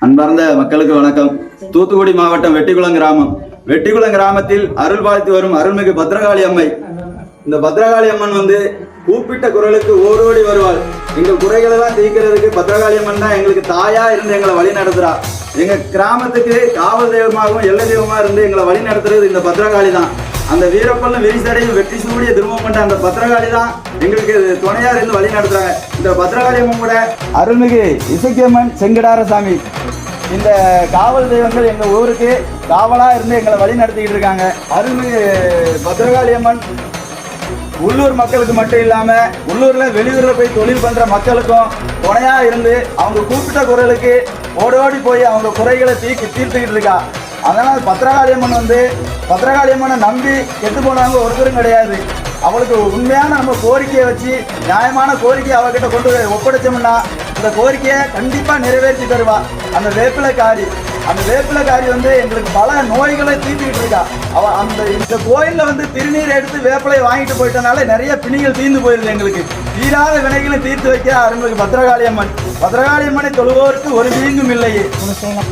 அன்பார்ந்த மக்களுக்கு வணக்கம். தூத்துக்குடி மாவட்டம் வெட்டிக்குளம் கிராமம். வெட்டிக்குளம் கிராமத்தில் அருள் பாலித்து வரும் அருள்மிகு பத்ரகாளி அம்மை. இந்த பத்ரகாளி அம்மன் கூப்பிட்ட குரலுக்கு ஓடோடி வருவாள். எங்கள் குறைகளெல்லாம் தீர்க்கிறதுக்கு பத்ரகாளி அம்மன் தான் எங்களுக்கு தாயா இருந்து எங்களை வழி நடத்துறா. எங்க கிராமத்துக்கு காவல் தெய்வமாகவும் எல்லை தெய்வமா இருந்து எங்களை வழி நடத்துறது இந்த பத்ரகாளி தான். அந்த வீரப்பல்லும் விரிசடையும் வெற்றி சூடிய திருமணம் கொண்ட அந்த பத்ரகாளி தான் எங்களுக்கு துணையா இருந்து வழி நடத்துறாங்க. இந்த பத்ரகாளி அம்மன் கூட அருள்மிகு இசக்கியம்மன் செங்கடாரசாமி இந்த காவல் தெய்வங்கள் எங்க ஊருக்கு காவலா இருந்து எங்களை வழி நடத்திக்கிட்டு இருக்காங்க. அருள்மிகு பத்ரகாளி அம்மன் உள்ளூர் மக்களுக்கு மட்டும் இல்லாம உள்ளூர்ல வெளியூர்ல போய் தொழில் பண்ற மக்களுக்கும் துணையா இருந்து அவங்க கூப்பிட்ட குரலுக்கு ஓடோடி போய் அவங்க குறைகளை தீர்த்துக்கிட்டு இருக்கா. அதனால பத்ரகாளி அம்மன் பத்ரகாளி அம்மனை நம்பி கெட்டு போனவங்க ஒருத்தரும் கிடையாது. அவளுக்கு உண்மையான நம்ம கோரிக்கையை வச்சு நியாயமான கோரிக்கையை அவகிட்ட கொண்டு ஒப்படைச்சோம்னா இந்த கோரிக்கையை கண்டிப்பா நிறைவேற்றி தருவா. அந்த வேப்பிலைக்காரி எங்களுக்கு பல நோய்களை தீர்த்துக்கிட்டு இருக்கா. இந்த கோயில்ல திருநீர் எடுத்து வேப்பிலை வாங்கிட்டு போயிட்டனால நிறைய பிணிகள் தீர்ந்து போயிருது. எங்களுக்கு தீராத வினைகளை தீர்த்து வைக்க அருள்மிகு பத்ரகாளி அம்மன். பத்ரகாளி அம்மனை தொழுவோருக்கு ஒரு தீங்கும் இல்லையே.